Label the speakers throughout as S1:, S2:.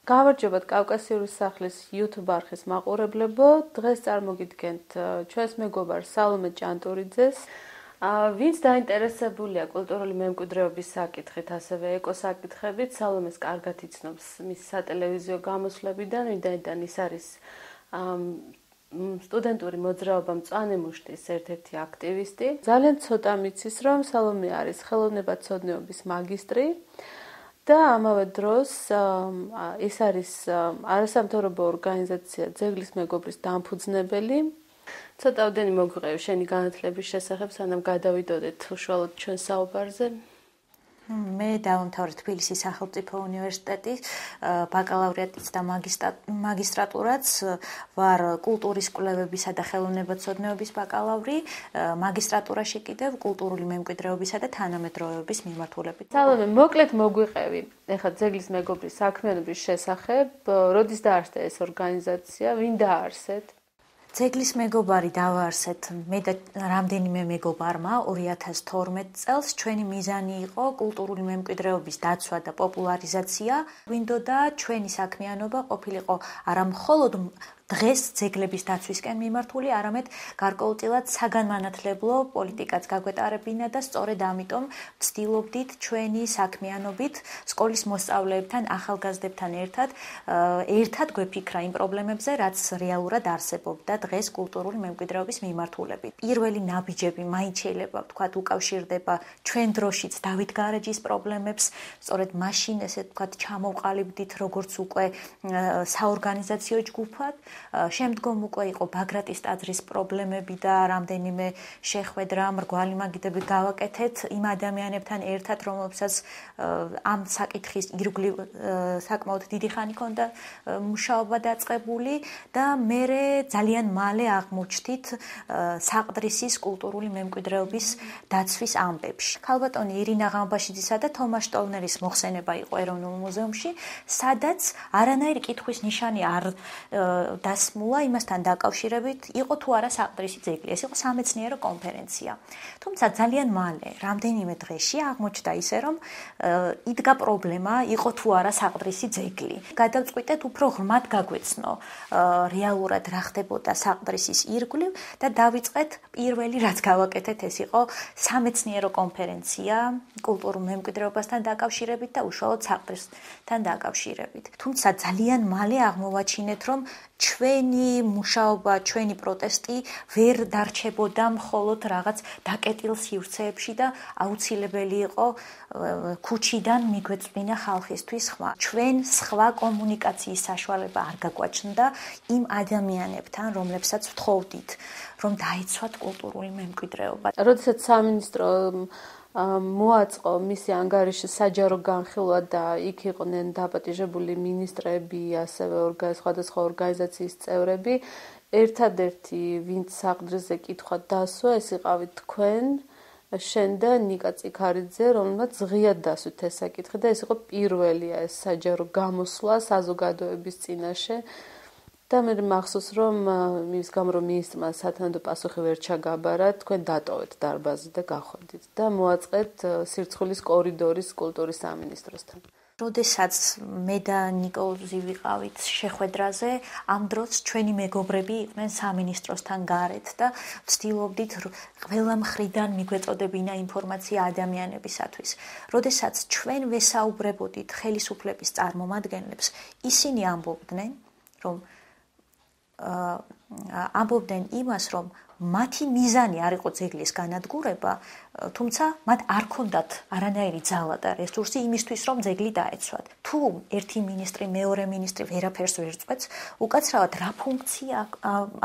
S1: გამარჯობათ კავკასიური სახლის YouTube არხის მაყურებლებო. დღეს წარმოგიდგენთ ჩვენს მეგობარ სალომე ჭანტურიძეს, ვინც დაინტერესებულია კულტურული მემკვიდრეობის საკითხით, ასევე ეკოსაკითხებით. სალომეს კარგად იცნობს მის სატელევიზიო გამოსვლებიდან, ვინაიდან ის არის სტუდენტური მოძრაობა მწვანე მუშტის ერთ-ერთი აქტივისტი. ძალიან ცოტა მიცის, რომ სალომე არის ხელოვნებათმცოდნეობის მაგისტრი. და ამავე დროს ის არის არასამთავრობო ორგანიზაცია ძეგლის მეგობრის დამფუძნებელი. ცოტავდენი მოგვიყევი შენი განათლების შესახებ, სანამ გადავიდოდეთ უშუალოდ ჩვენ საუბარზე.
S2: მე დავამთავრე თბილისის სახელმწიფო უნივერსიტეტის ბაკალავრიატიც და მაგისტრატურაც, ვარ კულტურის კვლევებისა და ხელოვნებათმცოდნეობის ბაკალავრი, მაგისტრატურაში კიდევ კულტურული მემკვიდრეობისა და თანამედროვეობის მიმართულებით.
S1: სალომე, მოკლედ მოგვიყევი ეხლა ძეგლის მეგობრის საქმიანობის შესახებ, როდის დაარსდა ეს ორგანიზაცია, ვინ დაარსეთ?
S2: ძეგლის მეგობარი დავაარსეთ მე და რამდენიმე მეგობარმა 2012 წელს. ჩვენი მიზანი იყო კულტურული მემკვიდრეობის დაცვა და პოპულარიზაცია. გვინდოდა ჩვენი საქმიანობა ყოფილიყო არა მხოლოდ დღეს ძეგლების დაცვისკენ მიმართული, არამედ გარკვეულწილად საგანმანათლებლო პოლიტიკაც გაგვეტარებინა და სწორედ ამიტომ ვცდილობდით ჩვენი საქმიანობით სკოლის მოსწავლეებთან, ახალგაზრდებთან ერთად გვეფიქრა იმ პრობლემებზე, რაც რეალურად არსებობდა დღეს კულტურული მემკვიდრეობის მიმართულებით. პირველი ნაბიჯები მაინც შეიძლება ვთქვათ უკავშირდება ჩვენ დროშიც დავით გარეჯის პრობლემებს, სწორედ მაშინ ესე ვთქვათ ჩამოვყალიბდით როგორც უკვე საორგანიზაციო ჯგუფად. შემდგომ უკვე იყო ბაგრატის ტაძრის პრობლემები და რამდენიმე შეხვედრა, მრგვალი მაგიდები გავაკეთეთ იმ ადამიანებთან ერთად, რომლებსაც ამ საკითხის ირგვლივ საკმაოდ დიდი ხანი ჰქონდა მუშაობა დაწყებული და მერე ძალიან მალე აღმოჩნდით საყდრისის კულტურული მემკვიდრეობის დაცვის ამბებში. ქალბატონი ირინა ღამბაშიძისა და თომას შტოლნერის მოხსენება იყო ეროვნულ მუზეუმში, სადაც არანაირი კითხვის ნიშანი არ დასმულა იმასთან დაკავშირებით, იყო თუ არა საყდრისი ძეგლი. ეს იყო სამეცნიერო კონფერენცია. თუმცა ძალიან მალე, რამდენიმე დღეში აღმოჩნდა ისე, რომ იდგა პრობლემა, იყო თუ არა საყდრისი ძეგლი. გადავწყვიტეთ უფრო ღრმად გაგვეცნო რეალურად რა ხდებოდა საყდრისის ირგვლივ და დავიწყეთ პირველი რაც გავაკეთეთ, ეს იყო სამეცნიერო კონფერენცია კულტურულ მემკვიდრეობასთან დაკავშირებით და უშუალოდ საყდრისთან დაკავშირებით. თუმცა ძალიან მალე აღმოვაჩინეთ, რომ ჩვენი მუშაობა, ჩვენი პროტესტი ვერ დარჩებოდა მხოლოდ რაღაც დაკეტილ სივრცეებში და აუცილებელი იყო ქუჩიდან მიგვეწვინა ხალხისთვის ხმა. ჩვენ სხვა კომუნიკაციის საშუალება არ გაგვაჩნდა იმ ადამიანებთან, რომლებსაც ვთხოვდით, რომ დაიცვათ კულტურული მემკვიდრეობა.
S1: როდესაც სამინისტრო მოაწყო მისი ანგარიშის საჯარო განხილვა და იქ იყვნენ დაპატიჟებული მინისტრები, ასევე სხვადასხვა ორგანიზაციის წევრები, ერთადერთი ვინც საყდრიზე კითხვა დასვა, ეს იყავით თქვენ, შენ და ნიკა წიქარიძე, რომელმაც ღიად დასვით ეს საკითხი და ეს იყო პირველია ეს საჯარო გამოსვლა საზოგადოების წინაშე. და მე მახსოვს, რომ იმის გამო რომ მინისტრმა სათანადო პასუხი ვერ ჩაგაბარა, თქვენ დატოვეთ დარბაზი და გახვედით და მოაწყეთ სირცხვილის კორიდორის კულტურის სამინისტროსთან.
S2: როდესაც მე და ნიკოლოზი ვიყავით შეხვედრაზე, ამ დროს ჩვენი მეგობრები იყვნენ სამინისტროსთან გარეთ და ვცდილობდით ყველა მხრიდან მიგვეწოდებინა ინფორმაცია ადამიანებისათვის. როდესაც ჩვენ ვესაუბრებოდით ხელისუფლების წარმომადგენლებს, ისინი ამბობდნენ იმას, რომ მათი მიზანი არ იყო ძეგლის განადგურება, თუმცა მათ არ ჰქონდათ არანაირი ძალა და რესურსი იმისთვის, რომ ძეგლი დაეცვათ. თუ ერთი მინისტრი, მეორე მინისტრი ვერაფერს ვერ წყვეტს, უკაცრავად რა ფუნქცია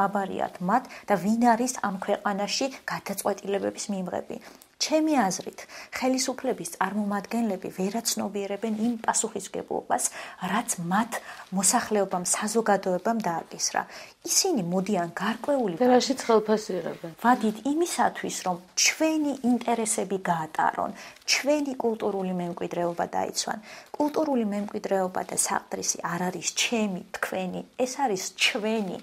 S2: აბარიათ მათ და ვინ არის ამ ქვეყანაში გადაწყვეტილებების მიმღები. ჩემი აზრით, ხელისუფლების წარმომადგენლები ვერაცნობიერებენ იმ პასუხისმგებლობას, რაც მათ მოსახლეობამ, საზოგადოებამ დააკისრა. ისინი მოდიან გარკვეული
S1: რაშიც ხელფასი იღებენ.
S2: ვადით იმისათვის, რომ ჩვენი ინტერესები გაატარონ, ჩვენი კულტურული მემკვიდრეობა დაიცვან. კულტურული მემკვიდრეობა და საყდრისი არ არის ჩემი, თქვენი, ეს არის ჩვენი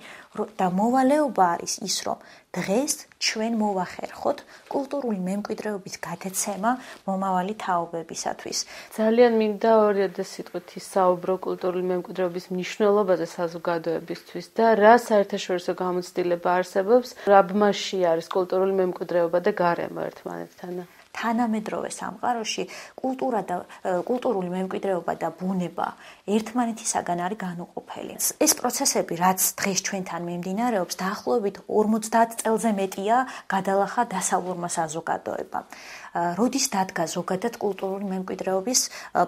S2: და მოვალეობა არის ის, რომ დღეს ჩვენ მოვახერხოთ კულტურული მემკვიდრეობის გადაცემა მომავალი თაობებისათვის.
S1: ძალიან მინდა 2000 სიტყვით ისაუბრო კულტურული მემკვიდრეობის მნიშვნელობაზე საზოგადოებისთვის და რა საერთაშორისო გამოცდილება არსებობს, რა ბმაში არის კულტურული მემკვიდრეობა და გარემო ერთმანეთთან.
S2: თანამედროვე სამყაროში კულტურა და კულტურული მემკვიდრეობა და ბუნება ერთმანეთისაგან არის განუყოფელი. ეს პროცესები, რაც დღეს ჩვენთან მიმდინარეობს, დაახლოებით 50 წელზე მეტია გადალახა დასავლურმა საზოგადოებამ. როდის დადგა ზოგადად კულტურული მემკვიდრეობის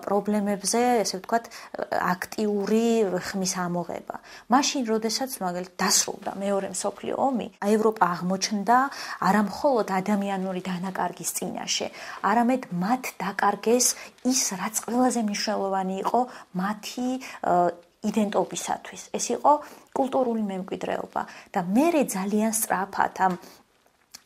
S2: პრობლემებზე, ესე ვთქვათ, აქტიური ხმის ამოღება. მაშინ, როდესაც მაგალითად დასრულდა მეორე მსოფლიო ომი, ევროპა აღმოჩნდა არა მხოლოდ ადამიანური დანაკარგის წინაშე, არამედ მათ დაკარგეს ის, რაც ყველაზე მნიშვნელოვანი იყო მათი იდენტობისათვის. ეს იყო კულტურული მემკვიდრეობა და მერე ძალიან სწრაფად ამ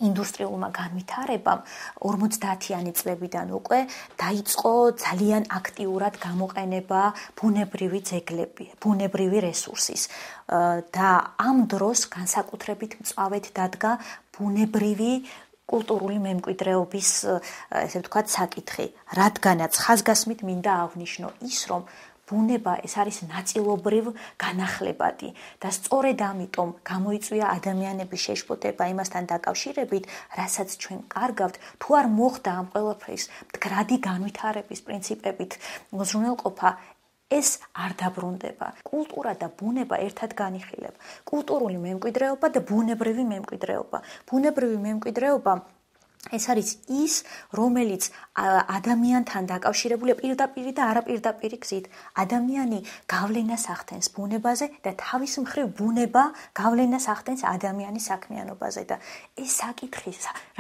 S2: ინდუსტრიულმა განვითარებამ 50-იანი წლებიდან უკვე დაიწყო ძალიან აქტიურად გამოყენება ბუნებრივი ძეგლები, ბუნებრივი რესურსის და ამ დროს განსაკუთრებით მწვავედ დადგა ბუნებრივი კულტურული მემკვიდრეობის, ესე ვთქვათ, საკითხი, რადგანაც ხაზგასმით მინდა აღვნიშნო ის, რომ ბუნება ეს არის ნაწილობრივ განახლებადი და სწორედ ამიტომ გამოიწვია ადამიანების შეშფოთება იმასთან დაკავშირებით, რასაც ჩვენ კარგავთ, თუ არ მოხდა ამ ყველაფრის მდგრადი განვითარების პრინციპებით უზრუნველყოფა, ეს არ დაბრუნდება. კულტურა და ბუნება ერთად განიხილება. კულტურული მემკვიდრეობა და ბუნებრივი მემკვიდრეობა. ბუნებრივი მემკვიდრეობა ეს არის ის, რომელიც ადამიანთან დაკავშირებულია პირდაპირ და არაპირდაპირ გზით. ადამიანი გავლენას ახდენს ბუნებაზე და თავის მხრივ ბუნება გავლენას ახდენს ადამიანის საქმიანობაზე და ეს საკითხი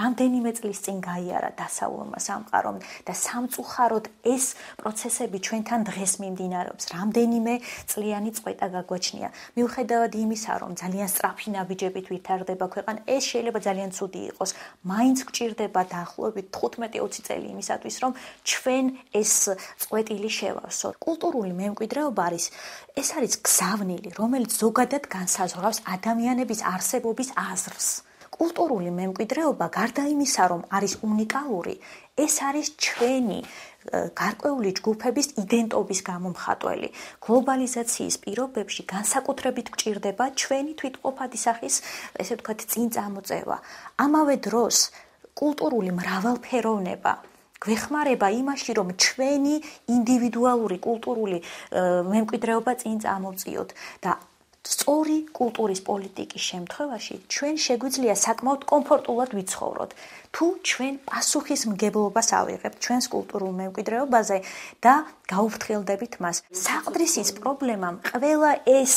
S2: რამდენიმე წლის წინ გაიარა დასავლურმა სამყარომ და სამწუხაროდ ეს პროცესები ჩვენთან დღეს მიმდინარეობს. რამდენიმე წლიანი წვეტა გაგვაჩნია. მიუხედავად იმისა, რომ ძალიან სწრაფი ნაბიჯებით ვითარდება ქვეყანა, ეს შეიძლება ძალიან ცუდი იყოს. მაინც გვჭირდება დაახლოებით 15-20 წელი იმისათვის, რომ ჩვენ ეს წვეტილი შევავსოთ. კულტურული მემკვიდრეობა არის გზავნილი, რომელიც ზოგადად განსაზღვრავს ადამიანების არსებობის აზრს. კულტურული მემკვიდრეობა, გარდა იმისა, რომ არის უნიკალური, ეს არის ჩვენი გარკვეული ჯგუფების იდენტობის გამომხატველი. გლობალიზაციის პირობებში განსაკუთრებით გვჭირდება ჩვენი თვითმყოფადი სახის, ესე ვთქვათ, წინ წამოწევა. ამავე დროს კულტურული მრავალფეროვნება გვეხმარება იმაში, რომ ჩვენი ინდივიდუალური კულტურული მემკვიდრეობა წინ წამოვწიოთ და სწორი კულტურის პოლიტიკის შემთხვევაში ჩვენ შეგვიძლია საკმაოდ კომფორტულად ვიცხოვროთ. თუ ჩვენ პასუხისმგებლობას ავიღებთ ჩვენს კულტურულ მემკვიდრეობაზე და გაუფრთხილდებით მას. საყდრისის პრობლემამ ყველა ეს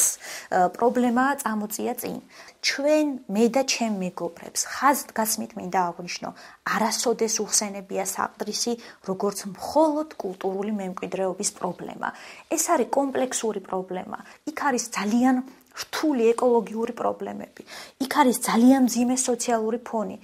S2: პრობლემა წამოწია წინ. ჩვენ მე და ჩემ მეგობრებს ხაზგასმით მინდა აღვნიშნო, არასოდეს უხსენებია საყდრისი როგორც მხოლოდ კულტურული მემკვიდრეობის პრობლემა. ეს არის კომპლექსური პრობლემა. იქ არის ძალიან რთული ეკოლოგიური პრობლემები. იქ არის ძალიან მძიმე სოციალური ფონი.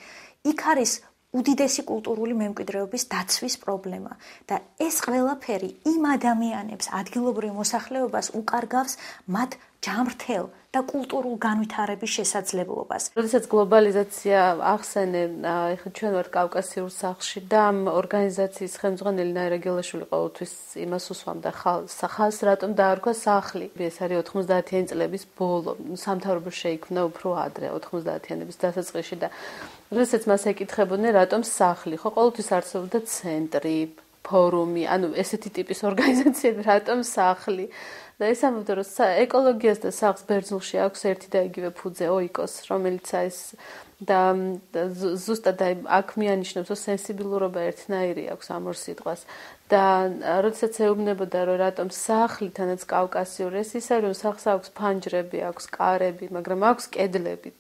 S2: იქ არის უდიდესი კულტურული მემკვიდრეობის დაცვის პრობლემა და ეს ყველაფერი იმ ადამიანებს ადგილობრივ მოსახლეობას უკარგავს მათ ჯანმრთელ და კულტურულ განვითარების შესაძლებლობას.
S1: როდესაც გლობალიზაცია ახსენე, ეხლა ჩვენ ვართ კავკასიურ სახლში და ამ ორგანიზაციის ხელმძღვანელი ნაირა გელაშვილი ყოველთვის იმას უსვამდა ხალხს, რატომ დაარქვა სახლი. ეს არის 90-იანი წლების ბოლო, სამთავრობო შეიქმნა უფრო ადრე, 90-იანების დასაწყისში და როდესაც მას ეკითხებოდნენ, რატომ სახლი, ხო ყოველთვის არსებობდა ცენტრი, ფორუმი, ანუ ესეთი ტიპის ორგანიზაციები, რატომ სახლი? და ეს ამბობდა, რომ ეკოლოგიას და სახლს ბერძნულში აქვს ერთი და იგივე ფუძე, ოიკოს, რომელიც ეს და ზუსტად აქ მიანიშნებს, რომ სენსიბილურობა ერთნაირი აქვს ამ ორ სიტყვას. და როდესაც ეუბნებოდა, რომ რატომ სახლი, თანაც კავკასიური, ეს ისე, რომ სახლს აქვს ფანჯრები, აქვს კარები, მაგრამ აქვს კედლებიც.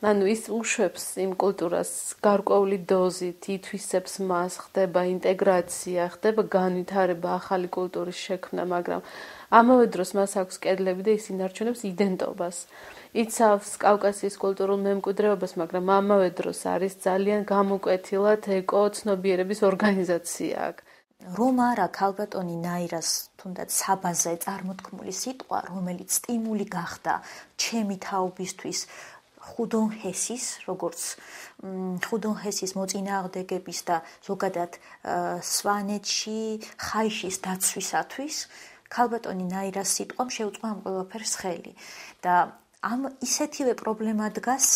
S1: ანუ ის უშვებს იმ კულტურას გარკვეული დოზით, ითვისებს მას, ხდება ინტეგრაცია, ხდება განვითარება, ახალი კულტურის შექმნა, მაგრამ ამავე დროს მას აქვს კედლები და ის ინარჩუნებს იდენტობას. იცავს კავკასიის კულტურულ მემკვიდრეობას, მაგრამ ამავე დროს არის ძალიან გამოკვეთილად ეკო-ცნობიერების ორგანიზაცია.
S2: რომ არა ქალბატონი ნაირას თუნდაც საბაზე წარმოთქმული სიტყვა, რომელიც სტიმული გახდა ჩემი თაობისთვის ხუდონჰესის, როგორც ხუდონჰესის მოწინააღმდეგების და ზოგადად სვანეთში ხაიშის დაცვისათვის, ქალბატონი ნაირას სიტყვამ შეუწყო ამ ყველაფერს ხელი და ამ ისეთივე პრობლემა დგას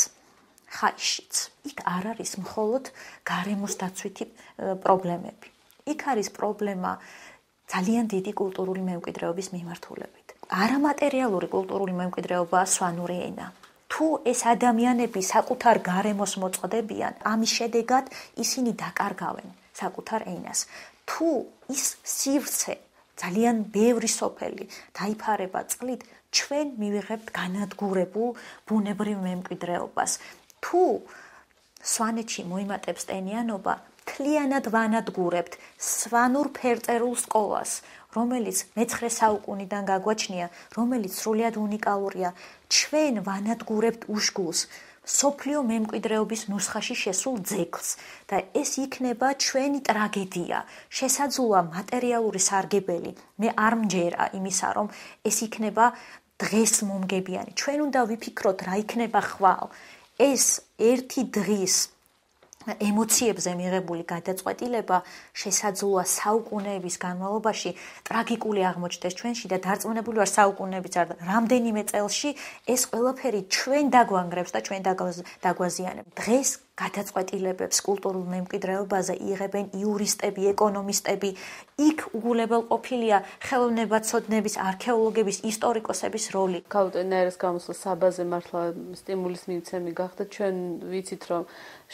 S2: ხაიშიც. იქ არ არის მხოლოდ გარემოს დაცვითი პრობლემები. იქ არის პრობლემა ძალიან დიდი კულტურული მემკვიდრეობის მიმართულებით. არამატერიალური კულტურული მემკვიდრეობაა სვანური ენა. თუ ეს ადამიანები საკუთარ გარემოს მოწყდებიან, ამის შედეგად ისინი დაკარგავენ საკუთარ ენას. თუ ის სივრცე ძალიან ბევრი სოფელი დაიფარება წყლით, ჩვენ მივიღებთ განადგურებულ ბუნებრივ მემკვიდრეობას. თუ სვანეთში მოიმატებს ტენიანობა, მთლიანად ვანადგურებთ სვანურ ფერწერულ სკოლას, რომელიც მე-9 საუკუნიდან გაგვაჩნია, რომელიც სრულიად უნიკალურია. ჩვენ ვანადგურებთ უშგულს, სოფლიო მემკვიდრეობის ნუსხაში შესულ ძეგლს და ეს იქნება ჩვენი ტრაგედია. შესაძლოა მატერიალური სარგებელი მე არ მჯერა იმისა, რომ ეს იქნება დღეს მომგებიანი. ჩვენ უნდა ვიფიქროთ რა იქნება ხვალ. ეს ერთი დღის ემოციებზე მიღებული გადაწყვეტილება შესაძლოა საუკუნეების განმავლობაში ტრაგიკული აღმოჩნდეს ჩვენში და დარწმუნებული ვარ საუკუნეებიც არ რამდენიმე წელში ეს ყველაფერი ჩვენ დაგვანგრევს და ჩვენ დაგვაზიანებთ. დღეს გადაწყვეტილებებს კულტურულ მემკვიდრეობაზე იღებენ იურისტები, ეკონომისტები, იქ უგულებელყოფილია ხელოვნებაცოდნების, არქეოლოგების, ისტორიკოსების როლი.
S1: ქალბატონის გამოსვლა საბაზე მართლა სტიმულის მიცემი გახდა. ჩვენ ვიცით, რომ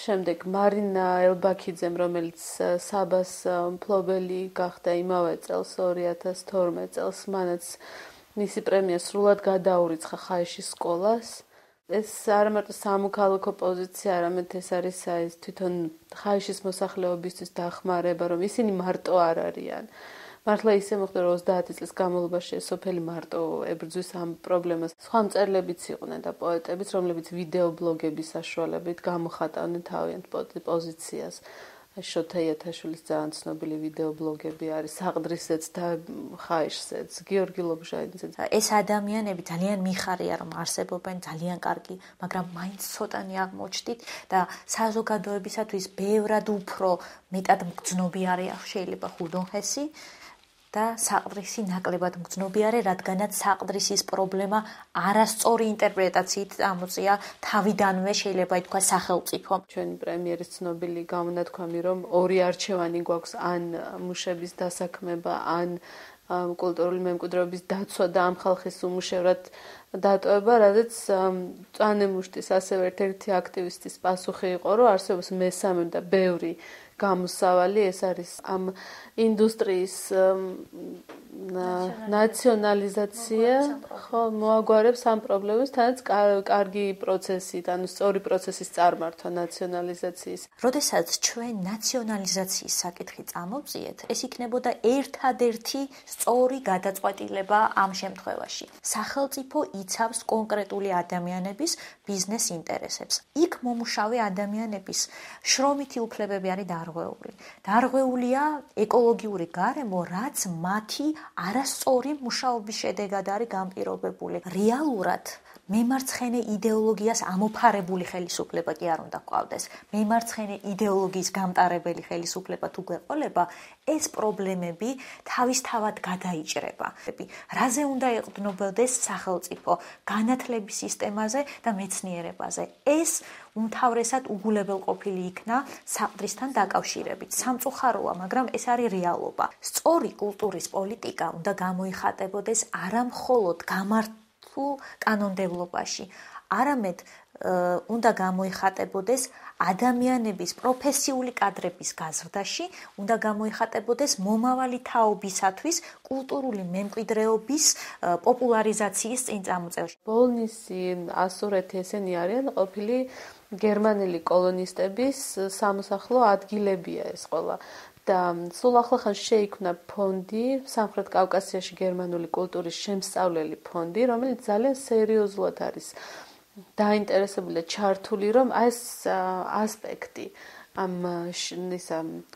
S1: შემდეგ მარინა ელბაქიძემ, რომელიც საბას მფლობელი გახდა იმავე წელს 2012 წელს, მანაც მისი პრემია სრულად გადაურიცხა ხაიშის სკოლას. ეს არა მარტო სამოქალაქო პოზიცია, არამედ ეს არის ის თვითონ ხაიშის მოსახლეობისთვის დახმარება, რომ ისინი მარტო არ არიან. მართლა ისე მოხდა, რომ 30 წლის განმავლობაში ეს სოფელი მარტო ებრძვის ამ პრობლემას. სხვა მწერლებიც იყვნენ და პოეტებიც, რომლებიც ვიდეო ბლოგების საშუალებით გამოხატავდნენ თავიანთ პოზიციას. შოთა იათაშვილის ძალიან ცნობილი ვიდეო ბლოგები არის საყდრისეც და ხაიშსეც, გიორგი ლობჟანიძეც.
S2: ეს ადამიანები ძალიან მიხარია, რომ არსებობენ, ძალიან კარგი, მაგრამ მაინც ცოტანი აღმოჩნდით და საზოგადოებისათვის ბევრად უფრო მეტად მგრძნობიარე შეიძლება ხუდონჰესი და საყდრისი ნაკლებად მგრძნობიარე, რადგანაც საყდრისის პრობლემა არასწორი ინტერპრეტაციით ამოწია თავიდანვე შეიძლება ითქვა სახელმწიფო.
S1: ჩვენი პრემიერის ცნობილი გამონათქვამი, რომ ორი არჩევანი გვაქვს, ან მუშების დასაქმება, ან კულტურული მემკვიდრეობის დაცვა და ამ ხალხის უმუშევრად დატოვება, რადგან წვანემუშტის ასევე ერთ-ერთი აქტივისტის პასუხი იყო, რომ არსებობს მესამე და ბევრი გამოსავალი, ეს არის ამ ინდუსტრიის ნაციონალიზაცია, ხო, მოაგვარებს ამ პრობლემას, თანაც კარგი პროცესით, ანუ სწორი პროცესის წარმართვა ნაციონალიზაციის.
S2: როდესაც ჩვენ ნაციონალიზაციის საკითხი წამოვწიეთ, ეს იქნებოდა ერთადერთი სწორი გადაწყვეტილება ამ შემთხვევაში. სახელმწიფო იცავს კონკრეტული ადამიანების ბიზნეს ინტერესებს. იქ მომუშავე ადამიანების შრომითი უფლებები არის დარღვეული. დარღვეულია ეკოლოგიური გარემო, რაც მათი არასწორი მუშაობის შედეგად არის განპირობებული. რეალურად მემარცხენე იდეოლოგიას ამოფარებული ხელისუფლება კი არ უნდა გვყავდეს. მემარცხენე იდეოლოგიის გამტარებელი ხელისუფლება თუ გვეყოლება, ეს პრობლემები თავისთავად გადაიჭრება. რაზე უნდა ეყრდნობოდეს სახელმწიფო? განათლების სისტემაზე და მეცნიერებაზე. ეს უმთავრესად უგულებელყოფილი იქნა საყდრისთან დაკავშირებით. სამწუხაროა, მაგრამ ეს არის რეალობა. სწორი კულტურის პოლიტიკა უნდა გამოიხატებოდეს არა მხოლოდ გამართულ კანონმდებლობაში, არამედ უნდა გამოიხატებოდეს ადამიანების პროფესიული კადრების გაზრდაში, უნდა გამოიხატებოდეს მომავალი თაობისათვის კულტურული მემკვიდრეობის პოპულარიზაციის წინწამოწევში.
S1: ბოლნისი, ასურეთი ესენი არიან ყოფილი გერმანელი კოლონისტების სამოსახლო ადგილებია ეს ყველა. და სულ ახლახან შეიქმნა ფონდი, სამხრეთ კავკასიაში გერმანული კულტურის შემსწავლელი ფონდი, რომელიც ძალიან სერიოზულად არის დაინტერესებული და ჩართული, რომ ეს ასპექტი ამ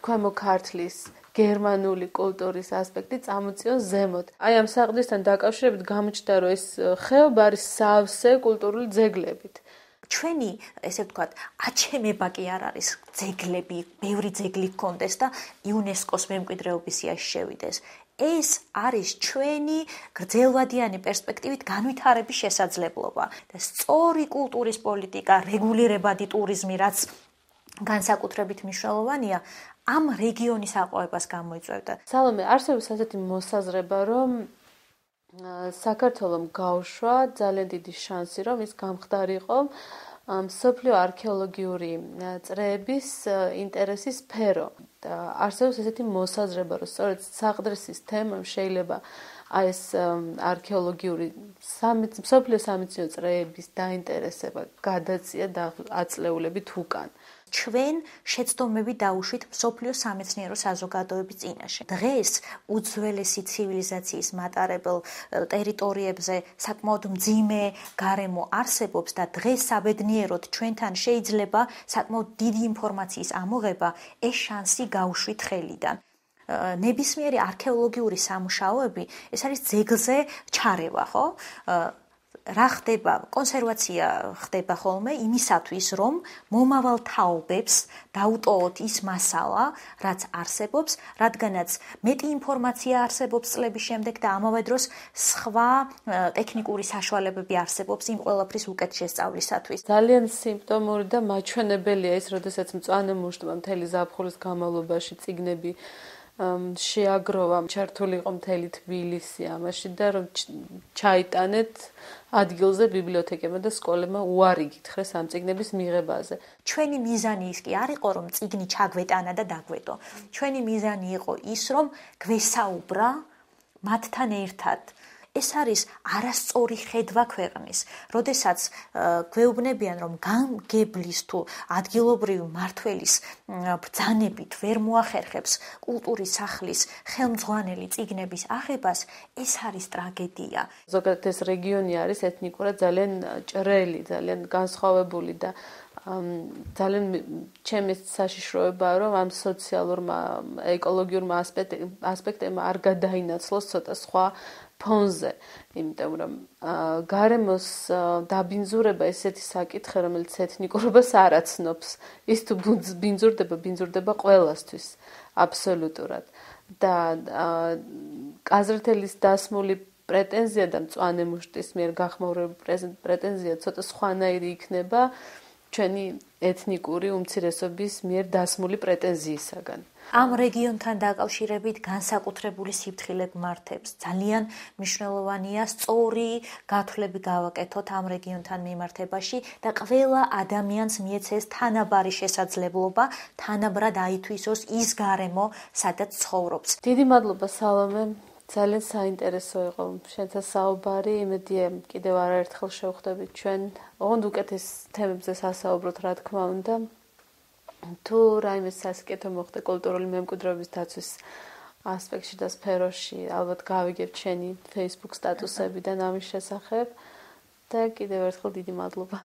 S1: ქვემო ქართლის გერმანული კულტურის ასპექტი წამოწიოს ზემოთ. აი ამ საყდრისთან დაკავშირებით გამოჩნდა, რომ ეს ხეობა არის სავსე კულტურული ძეგლებით.
S2: ჩვენი, ესე ვთქვათ, აჩემება კი არ არის ძეგლები, ბევრი ძეგლი გქონდეს და იუნესკოს მემკვიდრეობის სიაში შევიდეს. ეს არის ჩვენი გრძელვადიანი პერსპექტივით განვითარების შესაძლებლობა და სწორი კულტურის პოლიტიკა, რეგულირებადი ტურიზმი, რაც განსაკუთრებით მნიშვნელოვანია, ამ რეგიონის აყვავებას გამოიწვევდა.
S1: სალომე, არსებობს ასეთი მოსაზრება, რომ საქართველომ გაუშვა ძალიან დიდი შანსი, რომ ის გამხდარიყო მსოფლიო არქეოლოგიური წრეების ინტერესის სფერო. არსებობს ესეთი მოსაზრება, რომ სწორედ საყდრისის თემამ შეიძლება აი ეს არქეოლოგიური მსოფლიო სამეცნიერო წრეების დაინტერესება გადაწია და აწლეულებით უკან.
S2: ჩვენ შეცდომები დაუშვით მსოფლიო სამეცნიერო საზოგადოების წინაშე. დღეს უძველესი ცივილიზაციის მატარებელ ტერიტორიებზე საკმაოდ მძიმე გარემო არსებობს და დღეს საბედნიეროდ ჩვენთან შეიძლება საკმაოდ დიდი ინფორმაციის ამოღება ეს შანსი გაუშვით ხელიდან. ნებისმიერი არქეოლოგიური სამუშაოები ეს არის ძეგლზე ჩარევა, ხო? რა ხდება? კონსერვაცია ხდება ხოლმე იმისათვის, რომ მომავალ თაობებს დაუტოვოთ ის მასალა, რაც არსებობს, რადგანაც მეტი ინფორმაცია არსებობს წლების შემდეგ და ამავე დროს სხვა ტექნიკური საშუალებები არსებობს იმ ყველაფრის უკეთ შესწავლისათვის.
S1: ძალიან სიმპტომური და მაჩვენებელია ის, როდესაც მწვანე მუშტმა მთელი ზაფხულის განმავლობაში წიგნები შეაგროვა, ჩართული იყო მთელი თბილისი ამაში და რომ ჩაიტანეთ ადგილზე ბიბლიოთეკებმა და სკოლებმა უარი გითხრეს ამ წიგნების მიღებაზე.
S2: ჩვენი მიზანი ის კი არ იყო, რომ წიგნი ჩაგვეტანა და დაგვეტო. ჩვენი მიზანი იყო ის, რომ გვესაუბრა მათთან ერთად. ეს არის არასწორი ხედვა ქვეყნის. როდესაც გვეუბნებიან, რომ გამგებლის თუ ადგილობრივი მმართველის ბრძანებით ვერ მოახერხებს კულტურის სახლის ხელმძღვანელი წიგნების აღებას, ეს არის ტრაგედია.
S1: ზოგადად ეს რეგიონი არის ეთნიკურად ძალიან ჭრელი, ძალიან განსხვავებული და ძალიან ჩემი საშიშროებაა, რომ ამ სოციალურმა, ეკოლოგიურმა ასპექტებმა არ გადაინაცვლოს ცოტა სხვა ფონზე, იმიტომ რომ გარემოს დაბინძურება ესეთი საკითხი, რომელიც ეთნიკურობას არ აცნობს. ის თუ ბინძურდება ყველასთვის, აბსოლუტურად. და კაზრთელის დასმული პრეტენზია და მწვანე მუშტის მიერ გახმაურებული პრეტენზია ცოტა სხვანაირი იქნება ჩვენი ეთნიკური უმცირესობის მიერ დასმული პრეტენზიისაგან.
S2: ამ რეგიონთან დაკავშირებით განსაკუთრებული სიფრთხილე გმართებს. ძალიან მნიშვნელოვანია სწორი გათვლები გავაკეთოთ ამ რეგიონთან მიმართებაში და ყველა ადამიანს მიეცეს თანაბარი შესაძლებლობა თანაბრად აითვისოს ის გარემო, სადაც ცხოვრობს.
S1: დიდი მადლობა სალომე. ძალიან საინტერესო იყო შენთან საუბარი. იმედია კიდევ არაერთხელ შევხვდებით ჩვენ. ოღონდ უკეთეს თემებზე სასაუბროთ, რა თქმა უნდა. თუ რაიმე სასიკეთო მოხდა კულტურული მემკვიდრეობის დაცვის ასპექტში და სფეროში, ალბათ გავიგებთ შენი Facebook სტატუსებიდან ამის შესახებ და კიდევ ერთხელ დიდი მადლობა.